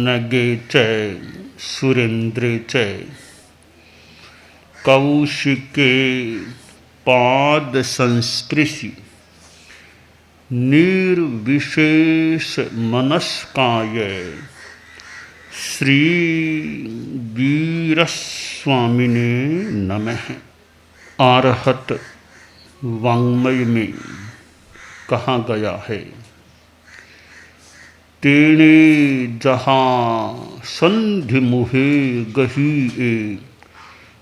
नगे च सुरेंद्रे च कौशिके पाद संस्पृशि निर्विशेष मनस्काय श्री वीरस्वामिने नमः। आरहत वाङ्मय में कहा गया है, तेने जहाँ संधि मुहे गही ए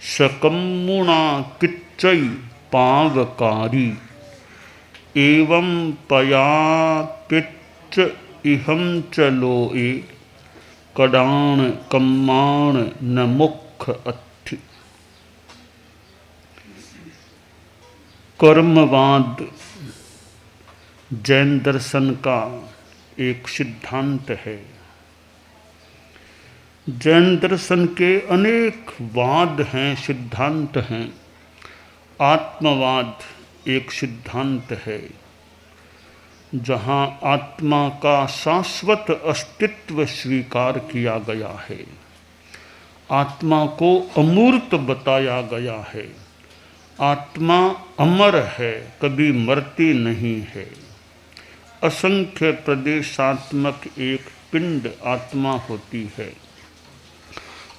सकम्मुणा किच्चई पावकारी एवं पया पिच्च इहम चलो ए कडाण कम्माण न मुख अथि। कर्मवाद जैन दर्शन का एक सिद्धांत है। जैन दर्शन के अनेक वाद हैं, सिद्धांत हैं। आत्मवाद एक सिद्धांत है, जहाँ आत्मा का शाश्वत अस्तित्व स्वीकार किया गया है। आत्मा को अमूर्त बताया गया है। आत्मा अमर है, कभी मरती नहीं है। असंख्य प्रदेशात्मक एक पिंड आत्मा होती है।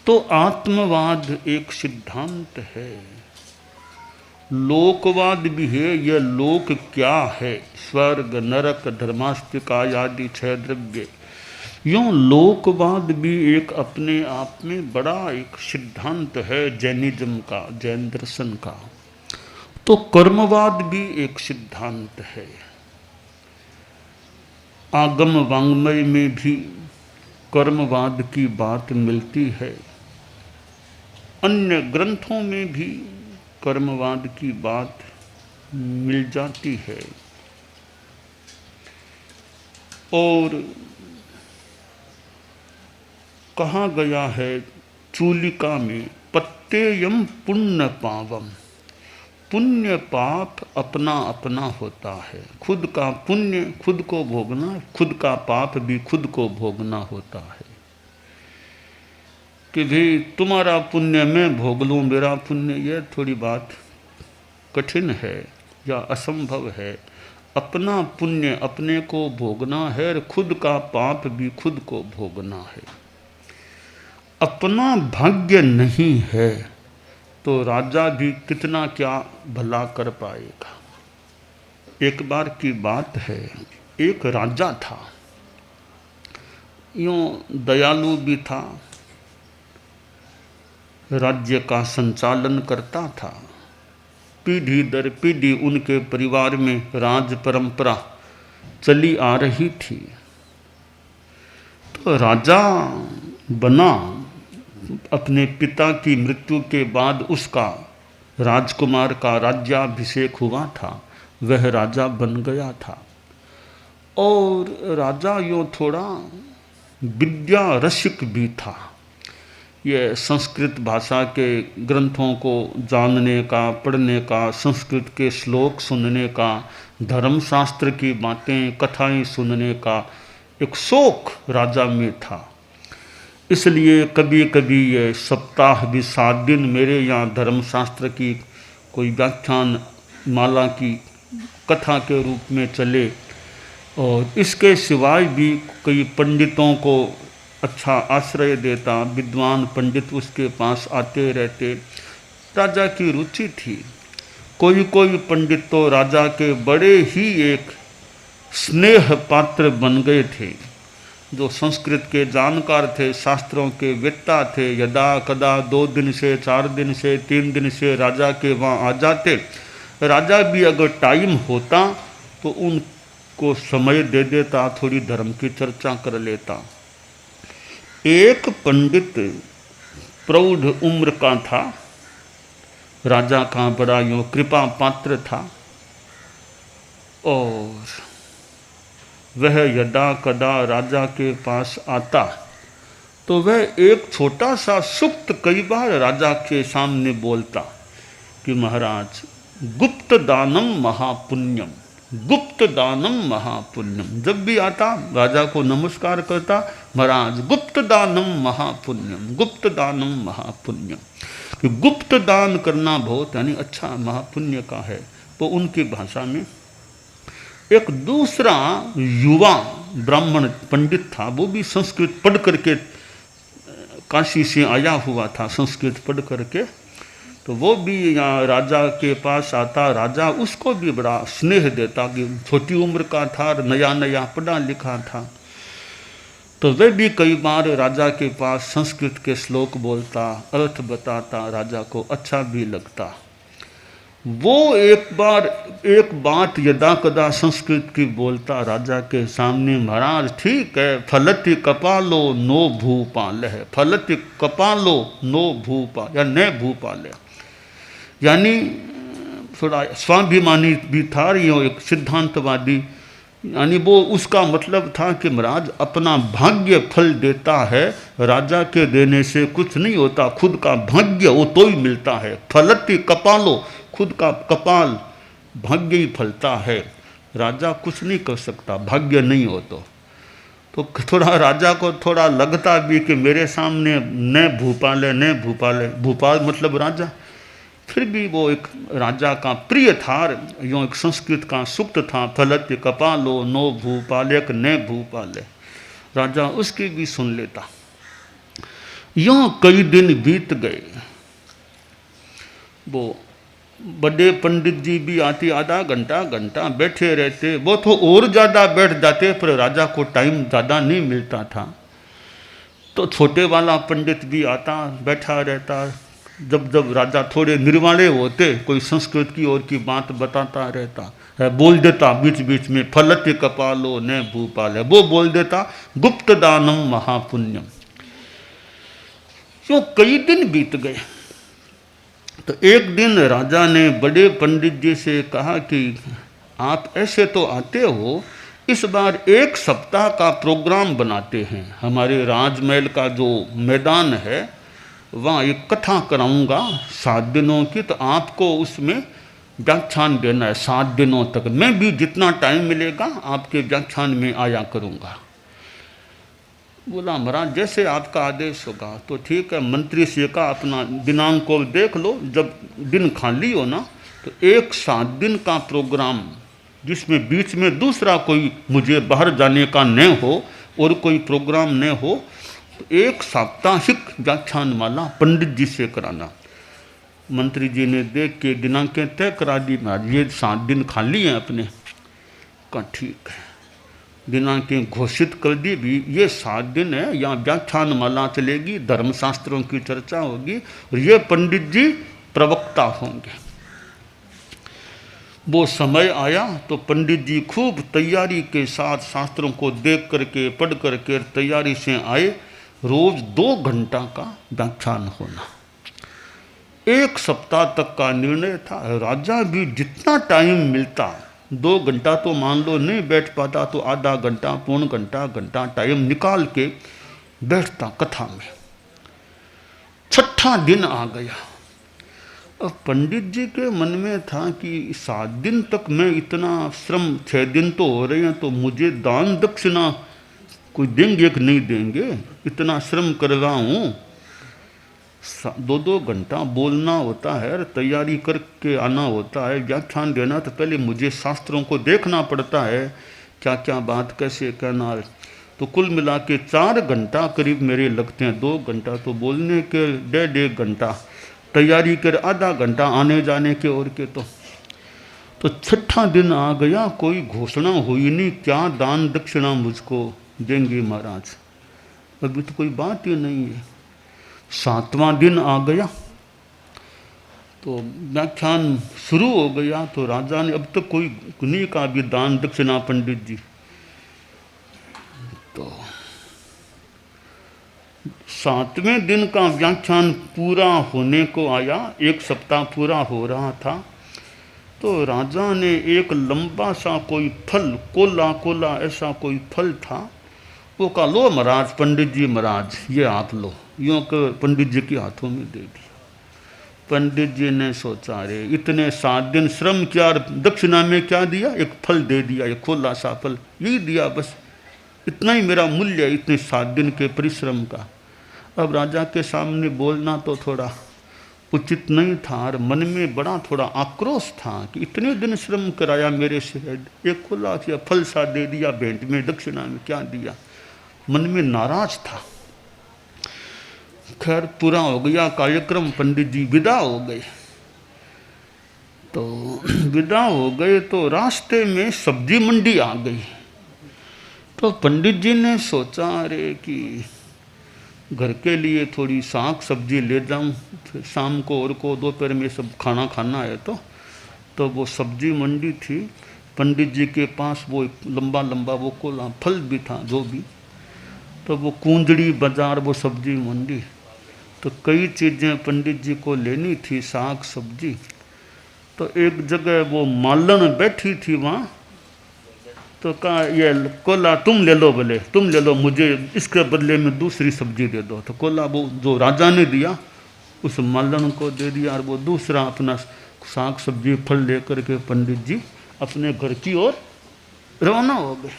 तो आत्मवाद एक सिद्धांत है। लोकवाद भी है। यह लोक क्या है? स्वर्ग, नरक, धर्मास्तिका आदि 6 द्रव्य। यूँ लोकवाद भी एक अपने आप में बड़ा एक सिद्धांत है जैनिज्म का, जैन दर्शन का। तो कर्मवाद भी एक सिद्धांत है। आगम वाङ्मय में भी कर्मवाद की बात मिलती है। अन्य ग्रंथों में भी कर्मवाद की बात मिल जाती है। और कहा गया है चूलिका में, पत्तेयम पुण्य पावम। पुण्य पाप अपना अपना होता है। खुद का पुण्य खुद को भोगना, खुद का पाप भी खुद को भोगना होता है। कि भाई तुम्हारा पुण्य मैं भोग लूँ, मेरा पुण्य, यह थोड़ी बात कठिन है या असंभव है। अपना पुण्य अपने को भोगना है और खुद का पाप भी खुद को भोगना है। अपना भाग्य नहीं है तो राजा भी कितना क्या भला कर पाएगा। एक बार की बात है, एक राजा था, यूँ दयालु भी था, राज्य का संचालन करता था। पीढ़ी दर पीढ़ी उनके परिवार में राज परंपरा चली आ रही थी। तो राजा बना, अपने पिता की मृत्यु के बाद उसका राजकुमार का राज्याभिषेक हुआ था, वह राजा बन गया था। और राजा यो थोड़ा विद्या रसिक भी था। यह संस्कृत भाषा के ग्रंथों को जानने का, पढ़ने का, संस्कृत के श्लोक सुनने का, धर्मशास्त्र की बातें, कथाएं सुनने का एक शौक राजा में था। इसलिए कभी कभी ये सप्ताह भी 7 दिन मेरे यहाँ धर्मशास्त्र की कोई व्याख्यान माला की कथा के रूप में चले। और इसके सिवाय भी कई पंडितों को अच्छा आश्रय देता, विद्वान पंडित उसके पास आते रहते। राजा की रुचि थी। कोई कोई पंडित तो राजा के बड़े ही एक स्नेह पात्र बन गए थे, जो संस्कृत के जानकार थे, शास्त्रों के वेत्ता थे। यदा कदा 2 दिन से, 4 दिन से, 3 दिन से राजा के वहाँ आ जाते। राजा भी अगर टाइम होता तो उनको समय दे देता, थोड़ी धर्म की चर्चा कर लेता। एक पंडित प्रौढ़ उम्र का था, राजा का बड़ा यूँ कृपा पात्र था। और वह यदा कदा राजा के पास आता तो वह एक छोटा सा सूक्त कई बार राजा के सामने बोलता कि महाराज, गुप्त दानम महापुण्यम। गुप्त दानम महापुण्यम। जब भी आता राजा को नमस्कार करता, महाराज गुप्त दानम महापुण्यम, गुप्त दानम महापुण्यम। कि गुप्त दान करना बहुत यानी अच्छा महापुण्य का है। तो उनकी भाषा में एक दूसरा युवा ब्राह्मण पंडित था, वो भी संस्कृत पढ़ करके काशी से आया हुआ था, संस्कृत पढ़ करके। तो वो भी यहाँ राजा के पास आता, राजा उसको भी बड़ा स्नेह देता कि छोटी उम्र का था, नया नया पढ़ा लिखा था। तो वह भी कई बार राजा के पास संस्कृत के श्लोक बोलता, अर्थ बताता, राजा को अच्छा भी लगता। वो एक बात यदा कदा संस्कृत की बोलता राजा के सामने, महाराज ठीक है, फलति कपालो नो भूपाल है, फलति कपालो नो भूपाल या न भूपाल है। यानी थोड़ा स्वाभिमानी भी था, ये एक सिद्धांतवादी, यानी वो उसका मतलब था कि महाराज अपना भाग्य फल देता है, राजा के देने से कुछ नहीं होता, खुद का भाग्य वो तो ही मिलता है। फलति कपालो, खुद का कपाल भाग्य ही फलता है, राजा कुछ नहीं कर सकता भाग्य नहीं हो तो थोड़ा राजा को थोड़ा लगता भी कि मेरे सामने न भूपाल है, न भूपाल है, भूपाल मतलब राजा। फिर भी वो एक राजा का प्रिय था, यो एक संस्कृत का सूक्त था, फलत्य कपालो नो भूपालक न भूपाले, राजा उसकी भी सुन लेता। यों कई दिन बीत गए। वो बड़े पंडित जी भी आते, आधा घंटा बैठे रहते, वो तो और ज़्यादा बैठ जाते, पर राजा को टाइम ज़्यादा नहीं मिलता था। तो छोटे वाला पंडित भी आता, बैठा रहता। जब राजा थोड़े निर्वाणे होते, कोई संस्कृत की और की बात बताता रहता है, बोल देता बीच बीच में, फलत्य कपालो न भूपाल है, वो बोल देता गुप्त दानम महापुण्यम। क्यों कई दिन बीत गए। तो एक दिन राजा ने बड़े पंडित जी से कहा कि आप ऐसे तो आते हो, इस बार एक सप्ताह का प्रोग्राम बनाते हैं। हमारे राजमहल का जो मैदान है वहाँ एक कथा कराऊंगा 7 दिनों की, तो आपको उसमें व्याख्यान देना है 7 दिनों तक। मैं भी जितना टाइम मिलेगा आपके व्याख्यान में आया करूँगा। बोला महाराज जैसे आपका आदेश होगा। तो ठीक है, मंत्री से कहा अपना दिनांक को देख लो, जब दिन खाली हो ना तो एक 7 दिन का प्रोग्राम, जिसमें बीच में दूसरा कोई मुझे बाहर जाने का न हो और कोई प्रोग्राम न हो, तो एक साप्ताहिक व्याख्यान माला पंडित जी से कराना। मंत्री जी ने देख के दिनांकें तय करा दी, महाराज ये 7 दिन खाली हैं अपने। कहा ठीक है, दिनांकें घोषित कर दी भी, ये 7 दिन है, यहाँ व्याख्यान माला चलेगी, धर्मशास्त्रों की चर्चा होगी और ये पंडित जी प्रवक्ता होंगे। वो समय आया तो पंडित जी खूब तैयारी के साथ शास्त्रों को देख करके पढ़ करके तैयारी से आए। रोज 2 घंटा का व्याख्यान होना, 1 सप्ताह तक का निर्णय था। राजा भी जितना टाइम मिलता, 2 घंटा तो मान लो नहीं बैठ पाता, तो आधा घंटा पौन घंटा टाइम निकाल के बैठता कथा में। 6ठा दिन आ गया। अब पंडित जी के मन में था कि 7 दिन तक मैं इतना श्रम, 6 दिन तो हो रहे हैं, तो मुझे दान दक्षिणा कोई देंगे कि नहीं देंगे, इतना श्रम कर रहा हूँ। 2 घंटा बोलना होता है, तैयारी करके आना होता है, व्याख्यान देना, तो पहले मुझे शास्त्रों को देखना पड़ता है, क्या क्या बात कैसे कहना है। तो कुल मिला के 4 घंटा करीब मेरे लगते हैं। 2 घंटा तो बोलने के, 1.5 घंटा तैयारी कर, आधा घंटा आने जाने के और के। तो 6ठा दिन आ गया, कोई घोषणा हुई नहीं, क्या दान दक्षिणा मुझको देंगे महाराज, अभी तो कोई बात ही नहीं है। 7वां दिन आ गया तो व्याख्यान शुरू हो गया। तो राजा ने अब तक कोई नहीं कहा भी दान दक्षिणा पंडित जी। तो 7वें दिन का व्याख्यान पूरा होने को आया, 1 सप्ताह पूरा हो रहा था। तो राजा ने एक लंबा सा कोई फल, कोला कोला ऐसा कोई फल था, वो कहा लो महाराज, पंडित जी महाराज ये आप लो, यूँ कर पंडित जी के हाथों में दे दिया। पंडित जी ने सोचा, रे इतने 7 दिन श्रम किया और दक्षिणा में क्या दिया? एक फल दे दिया, एक खोला सा फल, यही दिया बस। इतना ही मेरा मूल्य है इतने 7 दिन के परिश्रम का। अब राजा के सामने बोलना तो थोड़ा उचित नहीं था और मन में बड़ा थोड़ा आक्रोश था कि इतने दिन श्रम कराया मेरे से, एक खुला सा फल सा दे दिया भेंट में, दक्षिणा में क्या दिया। मन में नाराज था। खैर पूरा हो गया कार्यक्रम, पंडित जी विदा हो गए। तो विदा हो गए तो रास्ते में सब्जी मंडी आ गई। तो पंडित जी ने सोचा, अरे कि घर के लिए थोड़ी साग सब्जी ले जाऊं, फिर शाम को और को दोपहर में सब खाना खाना है। तो वो सब्जी मंडी थी, पंडित जी के पास वो लंबा लंबा वो कोला फल भी था जो भी। तो वो कुंजड़ी बाजार, वो सब्जी मंडी, तो कई चीज़ें पंडित जी को लेनी थी, साग सब्जी। तो एक जगह वो मालन बैठी थी वहाँ, तो कहा ये कोला तुम ले लो, बोले तुम ले लो, मुझे इसके बदले में दूसरी सब्जी दे दो। तो कोला वो जो राजा ने दिया उस मालन को दे दिया और वो दूसरा अपना साग सब्जी फल लेकर के पंडित जी अपने घर की ओर रवाना हो गए।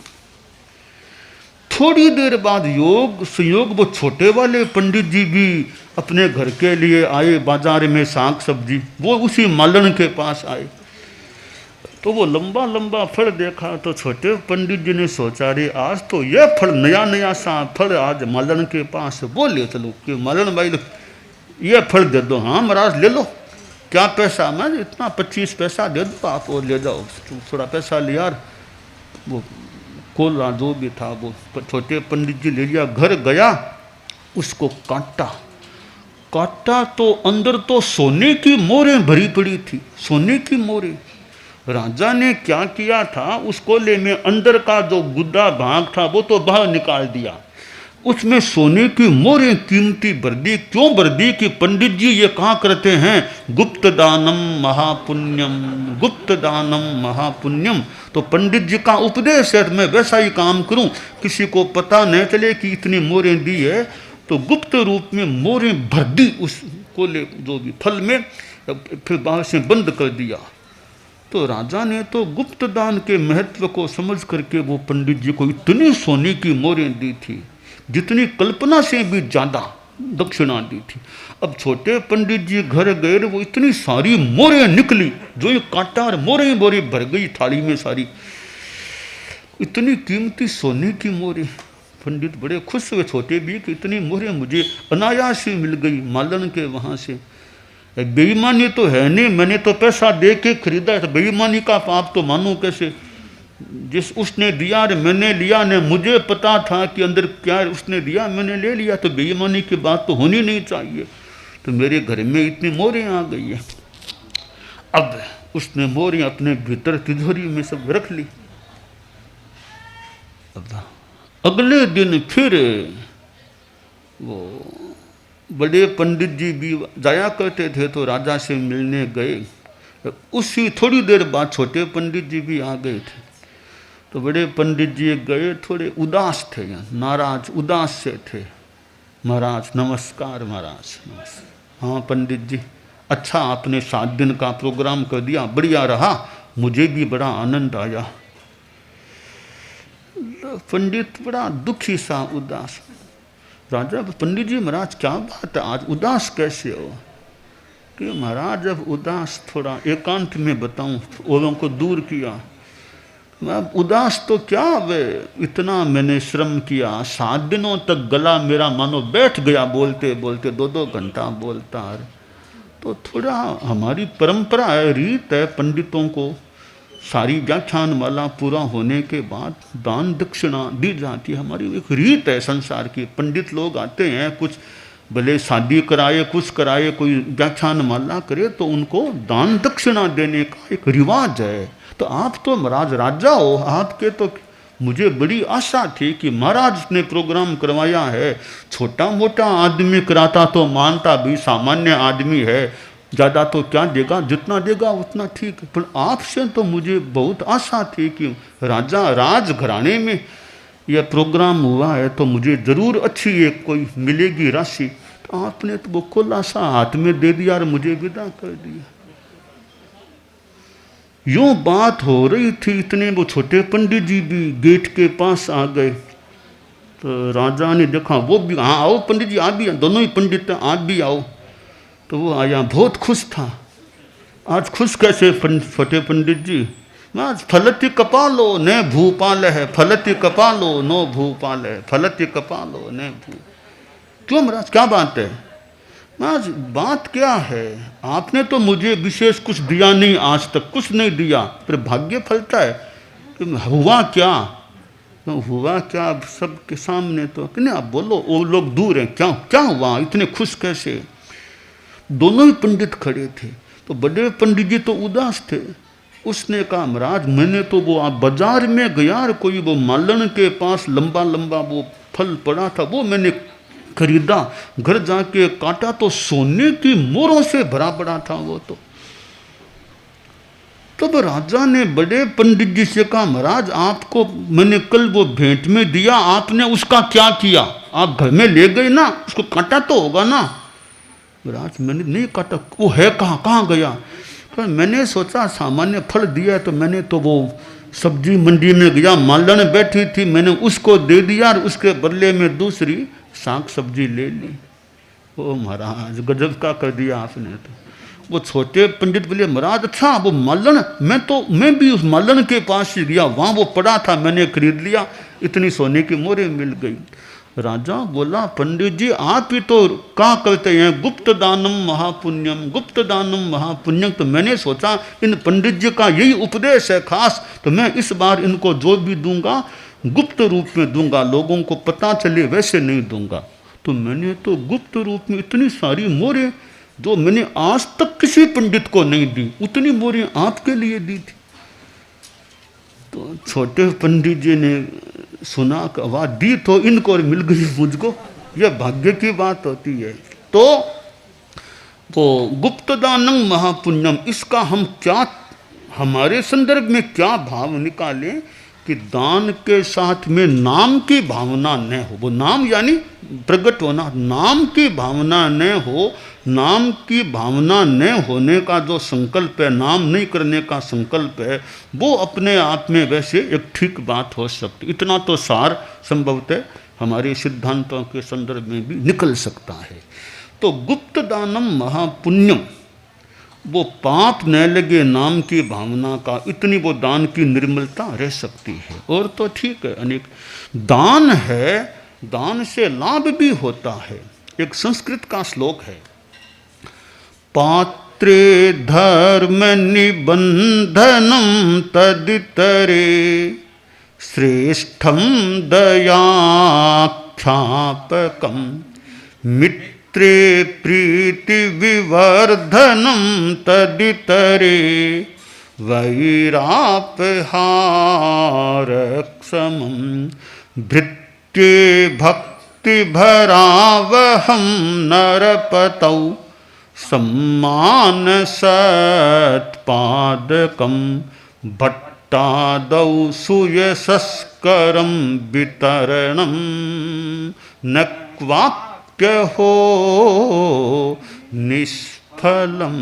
थोड़ी देर बाद योग संयोग वो छोटे वाले पंडित जी भी अपने घर के लिए आए, बाजार में साग सब्जी, वो उसी मालन के पास आए। तो वो लंबा लंबा फल देखा तो छोटे पंडित जी ने सोचा, रे आज तो ये फल नया नया सा फल आज मालन के पास, बोले चलो कि मालन भाई ये फल दे दो। हाँ महाराज ले लो, क्या पैसा? मैं इतना 25 पैसा दे दो आप, और ले जाओ। थोड़ा पैसा लिया, वो कोला जो भी था वो छोटे पंडित जी ले लिया। घर गया, उसको काटा तो अंदर तो सोने की मोहरें भरी पड़ी थी, सोने की मोहरें। राजा ने क्या किया था, उस कोले में अंदर का जो गुद्दा भाग था वो तो बाहर निकाल दिया, उसमें सोने की मोहरें कीमती भर दी। क्यों भर दी? कि पंडित जी ये कहा करते हैं, गुप्त दानम महापुण्यम, गुप्त दानम महापुण्यम। तो पंडित जी का उपदेश है, मैं वैसा ही काम करूं, किसी को पता नहीं चले कि इतनी मोहरें दी है। तो गुप्त रूप में मोहरें भर दी उस कोले जो भी फल में, फिर बाहर से बंद कर दिया। तो राजा ने तो गुप्त दान के महत्व को समझ करके वो पंडित जी को इतनी सोने की मोहरें दी थी, जितनी कल्पना से भी ज़्यादा दक्षिणा दी थी। अब छोटे पंडित जी घर गए, वो इतनी सारी मोहरें निकली, जो ये कांटा और मोहरें बोरी भर गई थाली में सारी, इतनी कीमती सोने की मोहरें। पंडित बड़े खुश हुए, छोटे भी, कि इतनी मोहरें मुझे अनायास ही मिल गई मालन के वहाँ से। बेईमानी तो है नहीं, मैंने तो पैसा दे के खरीदा है, तो बेईमानी का पाप तो मानूं कैसे? जिस उसने दिया और मैंने लिया, ने मुझे पता था कि अंदर क्या उसने दिया, मैंने ले लिया, तो बेईमानी की बात तो होनी नहीं चाहिए। तो मेरे घर में इतनी मोहरें आ गई है। अब उसने मोहरें अपने भीतर तिजोरी में सब रख ली। अब अगले दिन फिर वो बड़े पंडित जी भी जाया करते थे, तो राजा से मिलने गए। उसी थोड़ी देर बाद छोटे पंडित जी भी आ गए थे। तो बड़े पंडित जी गए, थोड़े उदास थे, नाराज उदास से थे। महाराज नमस्कार, महाराज नमस्कार। हाँ पंडित जी, अच्छा आपने 7 दिन का प्रोग्राम कर दिया, बढ़िया रहा, मुझे भी बड़ा आनंद आया। पंडित बड़ा दुखी सा उदास। राजा, पंडित जी महाराज क्या बात है, आज उदास कैसे हो? कि महाराज अब उदास थोड़ा एकांत में बताऊं, औरों को दूर किया। मैं उदास तो क्या, वे इतना मैंने श्रम किया, 7 दिनों तक गला मेरा मानो बैठ गया, बोलते बोलते 2-2 घंटा बोलता है। तो थोड़ा हमारी परंपरा है, रीत है, पंडितों को सारी व्याख्यान माला पूरा होने के बाद दान दक्षिणा दी जाती है। हमारी एक रीत है संसार की। पंडित लोग आते हैं, कुछ भले शादी कराए, कुछ कराए, कोई व्याख्यान माला करे, तो उनको दान दक्षिणा देने का एक रिवाज है। तो आप तो महाराज राजा हो, आपके तो मुझे बड़ी आशा थी कि महाराज ने प्रोग्राम करवाया है, छोटा मोटा आदमी कराता तो मानता भी, सामान्य आदमी है, ज़्यादा तो क्या देगा, जितना देगा उतना ठीक। पर आपसे तो मुझे बहुत आशा थी कि राजा राज घराने में यह प्रोग्राम हुआ है, तो मुझे ज़रूर अच्छी एक कोई मिलेगी राशि। तो आपने तो वो खुला सा हाथ में दे दिया और मुझे विदा कर दिया। यूं बात हो रही थी, इतने वो छोटे पंडित जी भी गेट के पास आ गए। तो राजा ने देखा वो भी, हाँ आओ पंडित जी, आप भी, दोनों ही पंडित हैं, आप भी आओ। तो वो आया, बहुत खुश था। आज खुश कैसे छोटे पंडित जी? आज फलति कपालो न भूपाल है, फलति कपालो नो भूपाल है, फलति कपालो न भू। क्यों महाराज, क्या बात है? महाराज बात क्या है, आपने तो मुझे विशेष कुछ दिया नहीं, आज तक कुछ नहीं दिया, पर भाग्य फलता है। हुआ क्या? तो हुआ क्या सबके सामने? तो कि नहीं आप बोलो, वो लोग दूर हैं, क्या क्या हुआ, इतने खुश कैसे? दोनों ही पंडित खड़े थे। तो बड़े पंडित जी तो उदास थे। उसने कहा महाराज मैंने तो वो आप बाजार में गया, कोई वो मालन के पास लंबा लंबा वो फल पड़ा था, वो मैंने खरीदा, घर जाके काटा तो सोने की मोहरों से भरा पड़ा था वो। तो तब राजा ने बड़े पंडित जी से कहा महाराज आपको मैंने कल वो भेंट में दिया, आपने उसका क्या किया? आप घर में ले गए ना, उसको काटा तो होगा ना? महाराज मैंने नहीं काटा। वो है कहाँ, कहाँ गया? पर मैंने सोचा सामान्य फल दिया है, तो मैंने तो वो सब्जी मंडी में गया, मालन बैठी थी, मैंने उसको दे दिया और उसके बदले में दूसरी साग सब्जी ले ली। ओ महाराज गजब का कर दिया आपने। तो वो छोटे पंडित बोले महाराज अच्छा वो मालन, मैं भी उस मालन के पास ही गया, वहाँ वो पड़ा था, मैंने खरीद लिया, इतनी सोने की मोहरें मिल गई। राजा बोला पंडित जी आप ही तो क्या करते हैं, गुप्त दानम महापुण्यम, गुप्त दानम महापुण्यम। तो मैंने सोचा इन पंडित जी का यही उपदेश है खास, तो मैं इस बार इनको जो भी दूंगा गुप्त रूप में दूंगा, लोगों को पता चले वैसे नहीं दूंगा। तो मैंने तो गुप्त रूप में इतनी सारी मोहरें जो मैंने आज तक किसी पंडित को नहीं दी, उतनी मोहरें आपके लिए दी थी। तो छोटे पंडित जी ने सुना आवाज दी तो इनको और मिल गई मुझको, यह भाग्य की बात होती है। तो वो गुप्त दानम महापुण्यम, इसका हम क्या हमारे संदर्भ में क्या भाव निकालें कि दान के साथ में नाम की भावना न हो। वो नाम यानी प्रकट होना, नाम की भावना न हो। नाम की भावना न होने का जो संकल्प है, नाम नहीं करने का संकल्प है, वो अपने आप में वैसे एक ठीक बात हो सकती। इतना तो सार संभवतः हमारे सिद्धांतों के संदर्भ में भी निकल सकता है। तो गुप्त दानम महापुण्यम, वो पाप न लगे नाम की भावना का, इतनी वो दान की निर्मलता रह सकती है। और तो ठीक है, अनेक दान है, दान से लाभ भी होता है। एक संस्कृत का श्लोक है, पात्रे धर्म निबंधनम तदितरे श्रेष्ठम दयाख्यापकम मित्रे प्रीति विवर्धनम तदितरे वैरापहारक्षमं भृत्ये भक्ति भरावहं नरपतौ सम्मान सत्पादकं भट्टादौ सुयशस्करं वितरणं न क्वाप्य हो निष्फलम।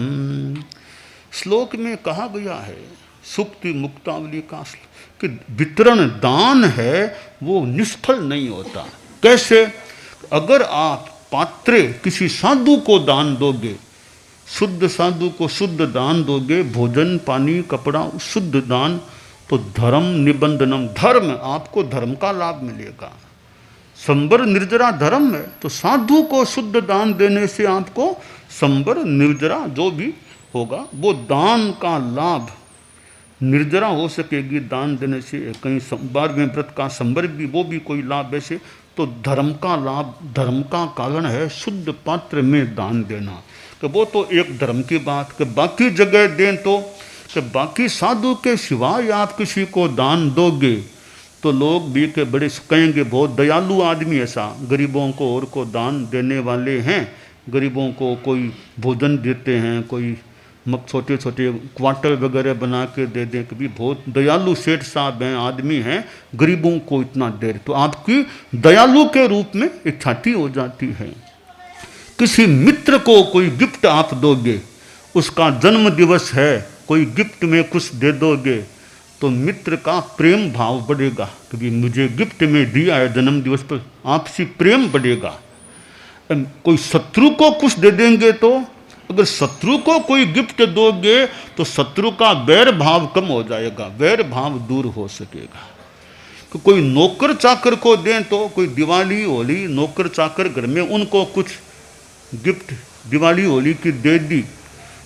श्लोक में कहा गया है, सुक्ति मुक्तावली का श्लोक, कि वितरण दान है वो निष्फल नहीं होता। कैसे? अगर आप पात्रे किसी साधु को दान दोगे, शुद्ध साधु को शुद्ध दान दोगे, भोजन पानी कपड़ा शुद्ध दान, तो धर्म निबंधनम, धर्म आपको धर्म का लाभ मिलेगा। संबर निर्जरा धर्म है, तो साधु को शुद्ध दान देने से आपको संबर निर्जरा जो भी होगा वो दान का लाभ, निर्जरा हो सकेगी दान देने से। कहीं 12वें व्रत का संबर भी, वो भी कोई लाभ ऐसे। तो धर्म का लाभ, धर्म का कारण है शुद्ध पात्र में दान देना। तो वो तो एक धर्म की बात, कि बाकी जगह दें तो कि बाकी साधु के सिवाय आप किसी को दान दोगे तो लोग भी के बड़े कहेंगे बहुत दयालु आदमी, ऐसा गरीबों को और को दान देने वाले हैं, गरीबों को कोई भोजन देते हैं, कोई छोटे छोटे क्वार्टर वगैरह बना के दे दें, कभी बहुत दयालु सेठ साहब हैं, आदमी हैं, गरीबों को इतना दे, तो आपकी दयालु के रूप में एक ख्याति हो जाती है। किसी मित्र को कोई गिफ्ट आप दोगे, उसका जन्म दिवस है, कोई गिफ्ट में कुछ दे दोगे, तो मित्र का प्रेम भाव बढ़ेगा, क्योंकि मुझे गिफ्ट में दिया है जन्म दिवस पर, आपसी प्रेम बढ़ेगा। कोई शत्रु को कुछ दे देंगे तो, अगर शत्रु को कोई गिफ्ट दोगे तो शत्रु का वैर भाव कम हो जाएगा, वैर भाव दूर हो सकेगा। तो कोई नौकर चाकर को दें तो, कोई दिवाली होली नौकर चाकर घर में, उनको कुछ गिफ्ट दिवाली होली की दे दी,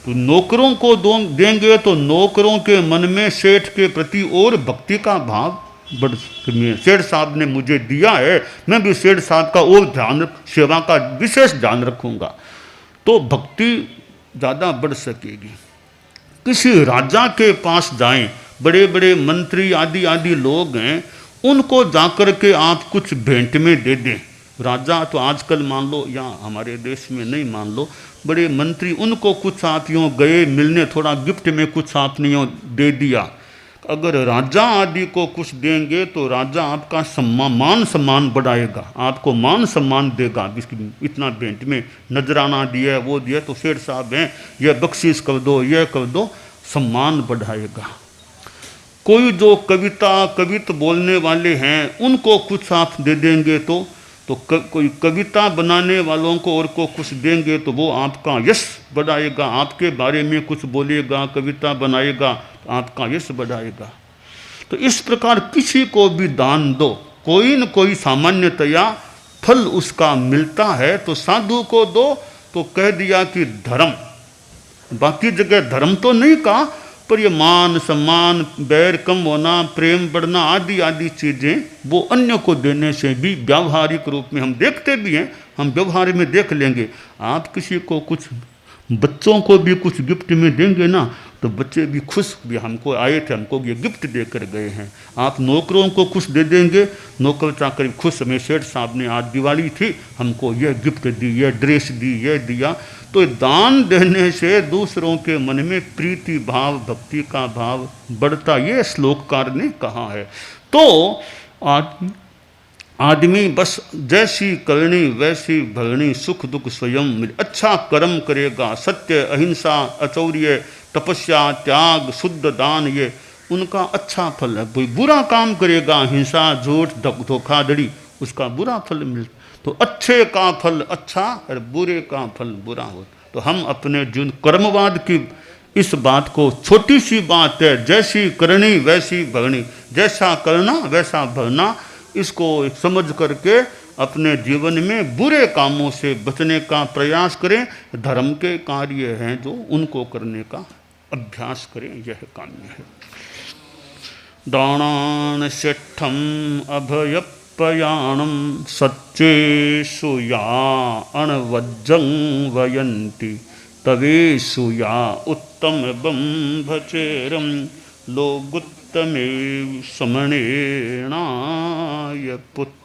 तो नौकरों को देंगे तो नौकरों के मन में सेठ के प्रति और भक्ति का भाव बढ़ सकती। सेठ साहब ने मुझे दिया है, मैं भी सेठ साहब का और ध्यान, सेवा का विशेष ध्यान रखूंगा, तो भक्ति ज़्यादा बढ़ सकेगी। किसी राजा के पास जाएं, बड़े बड़े मंत्री आदि आदि लोग हैं, उनको जाकर के आप कुछ भेंट में दे दें। राजा तो आजकल मान लो, या हमारे देश में नहीं मान लो, बड़े मंत्री, उनको कुछ आप यूँ गए मिलने, थोड़ा गिफ्ट में कुछ आपने यूँ दे दिया। अगर राजा आदि को कुछ देंगे तो राजा आपका मान सम्मान बढ़ाएगा, आपको मान सम्मान देगा। इतना भेंट में नजराना दिया, वो दिया, तो सेठ साहब हैं, यह बख्शीश कर दो, यह कर दो, सम्मान बढ़ाएगा। कोई जो कविता बोलने वाले हैं, उनको कुछ आप दे देंगे तो कोई कविता बनाने वालों को और को कुछ देंगे तो वो आपका यश बढ़ाएगा, आपके बारे में कुछ बोलेगा, कविता बनाएगा, तो आपका यश बढ़ाएगा। तो इस प्रकार किसी को भी दान दो, कोई न कोई सामान्यतया फल उसका मिलता है। तो साधु को दो तो कह दिया कि धर्म, बाकी जगह धर्म तो नहीं कहा, पर ये मान सम्मान, बैर कम होना, प्रेम बढ़ना आदि आदि चीज़ें वो अन्य को देने से भी व्यावहारिक रूप में हम देखते भी हैं, हम व्यवहार में देख लेंगे। आप किसी को कुछ, बच्चों को भी कुछ गिफ्ट में देंगे ना, तो बच्चे भी खुश, भी हमको आए थे, हमको ये गिफ्ट देकर गए हैं। आप नौकरों को कुछ दे देंगे, नौकर चाकर खुश, हमें सेठ साहब ने आज दिवाली थी, हमको यह गिफ्ट दी, यह ड्रेस दी, यह दिया। तो दान देने से दूसरों के मन में प्रीति भाव, भक्ति का भाव बढ़ता, ये श्लोककार ने कहा है। तो आदमी बस जैसी करनी वैसी भरनी, सुख दुख स्वयं मिले। अच्छा कर्म करेगा, सत्य, अहिंसा, अचौर्य, तपस्या, त्याग, शुद्ध दान, ये उनका अच्छा फल है। कोई बुरा काम करेगा, हिंसा, झूठ, धोखाधड़ी, उसका बुरा फल मिलता। तो अच्छे का फल अच्छा और बुरे का फल बुरा हो। तो हम अपने जीवन, कर्मवाद की इस बात को, छोटी सी बात है, जैसी करनी वैसी भरनी, जैसा करना वैसा भरना, इसको समझ करके अपने जीवन में बुरे कामों से बचने का प्रयास करें। धर्म के कार्य हैं जो, उनको करने का अभ्यास करें, यह काम्य है। दानान सेठम अभयपयाणम सच्चेषु या अणवज्जं वयन्ति तवेषु या उत्तम बंभचेरम लोगुत्तमे समणेनाय पुत्र।